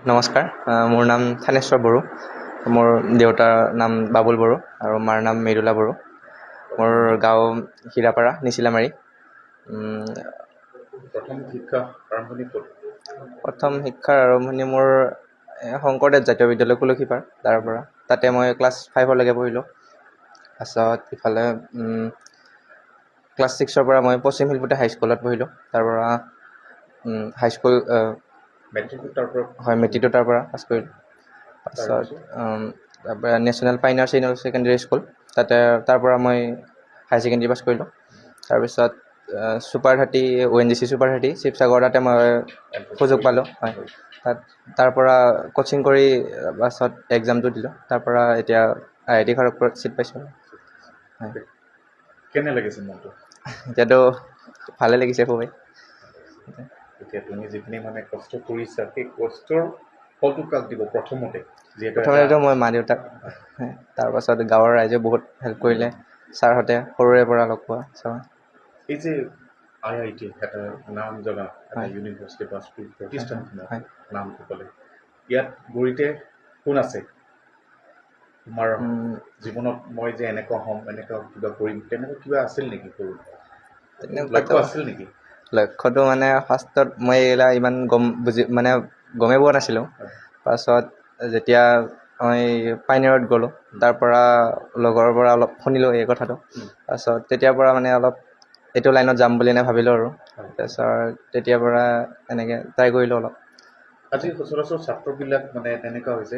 নমস্কাৰ, মোৰ নাম থানেশ্বৰ বড়ো। মোৰ দেউতাৰ নাম বাবুল বড়ো আৰু মাৰ নাম মৃদুলা বড়ো। মোৰ গাঁও হীৰাপাৰা, নিচিলামাৰী। প্ৰথম শিক্ষা আৰম্ভণি ক'ত? প্ৰথম শিক্ষাৰ আৰম্ভণি মোৰ শংকৰদেৱ জাতীয় বিদ্যালয় কুলসীপাৰ, তাৰ পৰা। তাতে মই ক্লাছ 5লৈকে পঢ়িলোঁ। তাৰপাছত ইফালে ক্লাছ 6ৰ পৰা মই পশ্চিম শিলপুতে হাইস্কুলত পঢ়িলোঁ। তাৰ পৰা হাইস্কুল মেট্ৰিকো তাৰ পৰা হয়, মেট্ৰিকটো তাৰ পৰা পাছ কৰিলোঁ। তাৰপাছত তাৰপৰা নেশ্যনেল পাইনাৰ ছিনিয়ৰ ছেকেণ্ডেৰী স্কুল, তাৰ পৰা মই হায়াৰ ছেকেণ্ডেৰী পাছ কৰিলোঁ। তাৰপিছত ছুপাৰ 30 ONGC ছুপাৰ 30 শিৱসাগৰ, তাতে মই সুযোগ পালোঁ। হয়, তাৰ পৰা কোচিং কৰি পাছত এক্সামটো দিলোঁ। তাৰ পৰা এতিয়া IIT খড়গপুৰত ছিট পাইছোঁ। হয়, কেনে লাগিছে মনটো? এতিয়াতো ভালে লাগিছে খুবেই। এতিয়া তুমি যিখিনি কষ্ট কৰিছা, সেই কষ্টৰ ফলটো কাক দিব প্ৰথমতে? প্ৰথমেতো মই মা দেউতাক, তাৰপাছত গাঁৱৰ ৰাইজে বহুত হেল্প কৰিলে, ছাৰহঁতে সৰুৰে পৰা লগ পোৱা ছাৰ। এই যে IIT এটা নাম জনা এটা ইউনিভাৰ্চিটি বা স্কুল প্ৰতিষ্ঠানখনৰ নামটো ক'লে, ইয়াত গুৰিতে কোন আছে তোমাৰ জীৱনত? মই যে এনেকুৱা হ'ম, এনেকুৱা কিবা কৰিম, তেনেকুৱা কিবা আছিল নেকি? লক্ষ্য আছিল নেকি? লক্ষ্যটো ফাৰ্ষ্টত মই এইবিলাক ইমান গমেই পোৱা নাছিলোঁ। পাছত যেতিয়া মই পাইনিয়াৰত গ'লোঁ, তাৰ পৰা লগৰৰ পৰা অলপ শুনিলোঁ এই কথাটো। তাৰপাছত তেতিয়াৰ পৰা অলপ এইটো লাইনত যাম বুলি ভাবিলোঁ আৰু। তাৰপিছত তেতিয়াৰ পৰা এনেকৈ ট্ৰাই কৰিলোঁ অলপ। আজি সচৰাচৰ ছাত্ৰবিলাক তেনেকুৱা হৈছে,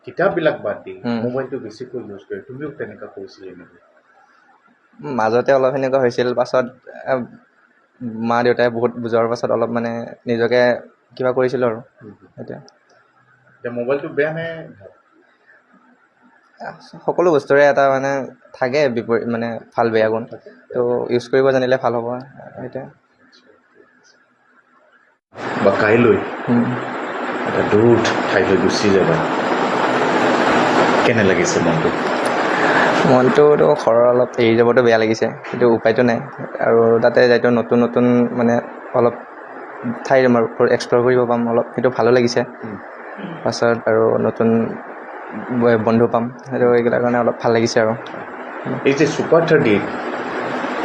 কিতাপবিলাক বাদ দি মোবাইলটো বেছিকৈ ইউজ কৰে। তুমিও তেনেকুৱা কৰিছিলা নেকি? মাজতে অলপ সেনেকুৱা হৈছিল। পাছত মা দেউতাই বহুত বুজোৱাৰ পাছত অলপ নিজকে কিবা কৰিছিলোঁ আৰু। এতিয়া মোবাইলটো বেয়া নে? সকলো বস্তুৰে এটা থাকে ভাল বেয়া গুণ, তো ইউজ কৰিব জানিলে ভাল হ'ব সেইটোৱে। বা কাইলৈ এটা দূৰ ঠাইলৈ গুচি যাবা, কেনে লাগিছে মনটো? মনটোতো ঘৰৰ অলপ এৰি যাবতো বেয়া লাগিছে, কিন্তু উপায়তো নাই। আৰু তাতে যাইতো নতুন নতুন অলপ ঠাই এক্সপ্ল'ৰ কৰিব পাম, অলপ সেইটো ভালো লাগিছে। পাছত আৰু নতুন বন্ধু পাম, সেইটো এইকেইটাৰ কাৰণে অলপ ভাল লাগিছে আৰু। এই যে ছুপাৰ 30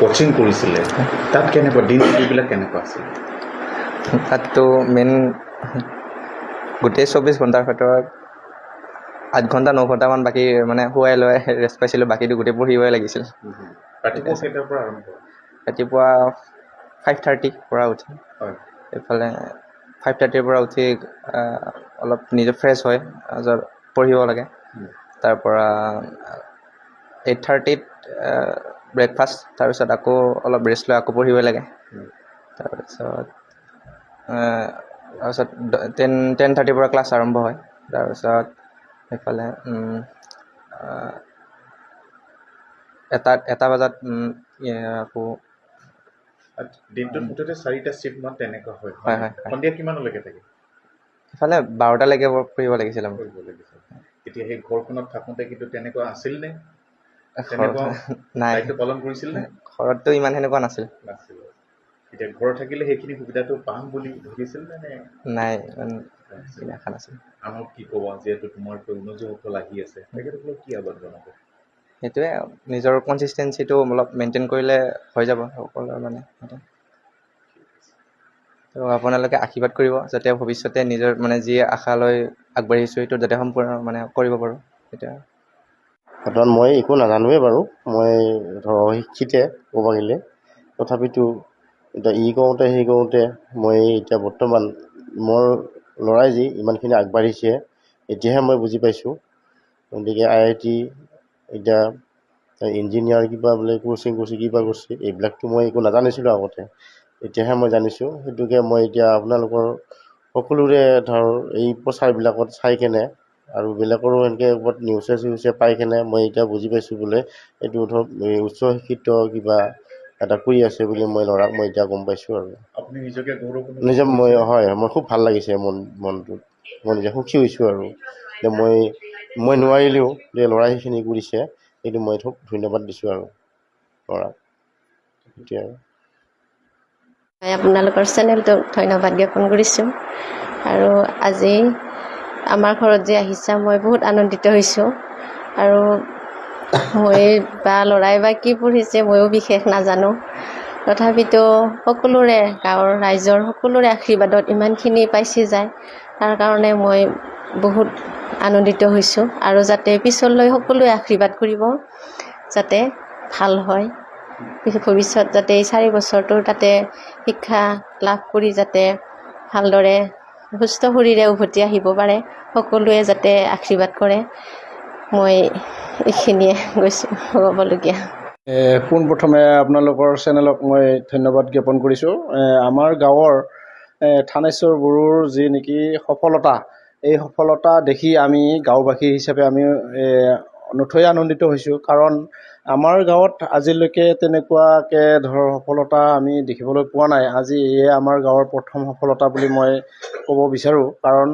কোচিং কৰিছিলে, তাত কেনেকুৱা দিনবিলাক কেনেকুৱা আছিল? তাততো মেইন গোটেই 24 ঘণ্টাৰ ভিতৰত 8 ঘণ্টা 9 ঘণ্টামান বাকী শুৱাই লৈ ৰেষ্ট পাইছিলোঁ, বাকীটো গোটেই পঢ়িবই লাগিছিল। ৰাতিপুৱা কেইটাৰ পৰা আৰম্ভ? ৰাতিপুৱা 5:30 পৰা উঠি, এইফালে 5:30 পৰা উঠি অলপ নিজে ফ্ৰেছ হয়, তাৰপিছত পঢ়িব লাগে। তাৰ পৰা 8:30 ব্ৰেকফাষ্ট, তাৰপিছত আকৌ অলপ ৰেষ্ট লৈ আকৌ পঢ়িব লাগে। তাৰপিছত 10:30 পৰা ক্লাছ আৰম্ভ হয়। তাৰপিছত সেইফালে 1 বজাত আকৌ দিনটোত মুঠতে 4টা শিফ্ট তেনেকুৱা হয়। সন্ধিয়া কিমানলৈকে থাকে? সেইফালে 12টালৈকে পঢ়িব লাগিছিল। এতিয়া সেই ঘৰখনত থাকোঁতে কিন্তু তেনেকুৱা আছিল নে? নাই, দায়িত্ব পালন কৰিছিল নে? ঘৰততো ইমান সেনেকুৱা নাছিল। এতিয়া ঘৰত থাকিলে সেইখিনি সুবিধাটো পাম বুলি ভাবিছিল নে? নাই, দেখা নাছিল। আনক কি ক'বা, যিহেতু তোমাৰ অনুযোগসকল আহি আছে, তেখেতসকলক কি আহ্বান জনাব? সেইটোৱে, নিজৰ কনচিষ্টেঞ্চিটো অলপ মেইনটেইন কৰিলে হৈ যাব সকলোৰে তো আপোনালোকে আশীৰ্বাদ কৰিব, যাতে ভৱিষ্যতে নিজৰ যি আশালৈ আগবাঢ়িছোঁ সেইটো যাতে সম্পূৰ্ণ কৰিব পাৰোঁ। এতিয়া বৰ্তমান মই একো নাজানোৱেই বাৰু, মই অশিক্ষিতে ক'ব গ'লে। তথাপিতো এতিয়া কৰোঁতে সেই কৰোঁতে মই এতিয়া বৰ্তমান মোৰ ল'ৰাই যি ইমানখিনি আগবাঢ়িছে, এতিয়াহে মই বুজি পাইছোঁ। গতিকে IIT এতিয়া ইঞ্জিনিয়াৰ কিবা বোলে কোচিং কিবা কৰিছে, এইবিলাকতো মই একো নাজানিছিলোঁ আগতে, এতিয়াহে মই জানিছোঁ। সেইটোকে মই এতিয়া আপোনালোকৰ সকলোৰে এই প্ৰচাৰবিলাকত চাই কেনে আৰু বেলেগৰো এনেকৈ ক'ৰবাত নিউজে পাই কেনে মই এতিয়া বুজি পাইছোঁ বোলে এইটো উচ্চ শিক্ষিত কিবা এটা কৰি আছে বুলি মই এতিয়া গম পাইছোঁ। আৰু আপুনি নিজকে মই খুব ভাল লাগিছে মনটোত, মই নিজে সুখী হৈছোঁ। আৰু যে মই নোৱাৰিলেও যে ল'ৰাই সেইখিনি কৰিছে, সেইটো মই খুব ধন্যবাদ দিছোঁ আৰু ল'ৰাক এতিয়া। মই আপোনালোকৰ চেনেলটোক ধন্যবাদ জ্ঞাপন কৰিছোঁ আৰু আজি আমাৰ ঘৰত যে আহিছা মই বহুত আনন্দিত হৈছোঁ আৰু মই বা ল'ৰাই বা কি পঢ়িছে ময়ো বিশেষ নাজানো তথাপিতো সকলোৰে গাঁৱৰ ৰাইজৰ সকলোৰে আশীৰ্বাদত ইমানখিনি পাইছে যায় তাৰ কাৰণে মই বহুত আনন্দিত হৈছোঁ আৰু যাতে পিছলৈ সকলোৱে আশীৰ্বাদ কৰিব যাতে ভাল হয় ভৱিষ্যত যাতে এই 4 বছৰটোৰ তাতে শিক্ষা লাভ কৰি যাতে ভালদৰে সুস্থ শৰীৰে উভতি আহিব পাৰে সকলোৱে যাতে আশীৰ্বাদ কৰে মই এইখিনিয়ে গৈছোঁ ক'বলগীয়া পোনপ্ৰথমে আপোনালোকৰ চেনেলক মই ধন্যবাদ জ্ঞাপন কৰিছোঁ আমাৰ গাঁৱৰ থানেশ্বৰ বড়োৰ যি নেকি সফলতা এই সফলতা দেখি আমি গাঁওবাসী হিচাপে আমি নথৈ আনন্দিত হৈছোঁ কাৰণ আমাৰ গাঁৱত আজিলৈকে তেনেকুৱাকৈ সফলতা আমি দেখিবলৈ পোৱা নাই আজি এয়ে আমাৰ গাঁৱৰ প্ৰথম সফলতা বুলি মই ক'ব বিচাৰোঁ কাৰণ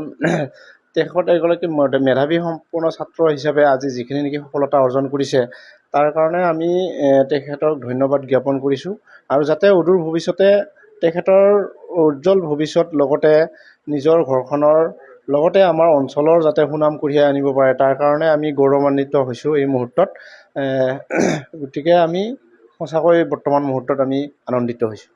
তেখেত এগৰাকী মেধাৱী সম্পন্ন ছাত্ৰ হিচাপে আজি যিখিনি নেকি সফলতা অৰ্জন কৰিছে তাৰ কাৰণে আমি তেখেতক ধন্যবাদ জ্ঞাপন কৰিছোঁ আৰু যাতে অদূৰ ভৱিষ্যতে তেখেতৰ উজ্জ্বল ভৱিষ্যত লগতে নিজৰ ঘৰখনৰ লগতে আমাৰ অঞ্চলৰ যাতে সুনাম কঢ়িয়াই আনিব পাৰে তাৰ কাৰণে আমি গৌৰৱান্বিত হৈছোঁ এই মুহূৰ্তত গতিকে আমি সঁচাকৈ বৰ্তমান মুহূৰ্তত আমি আনন্দিত হৈছোঁ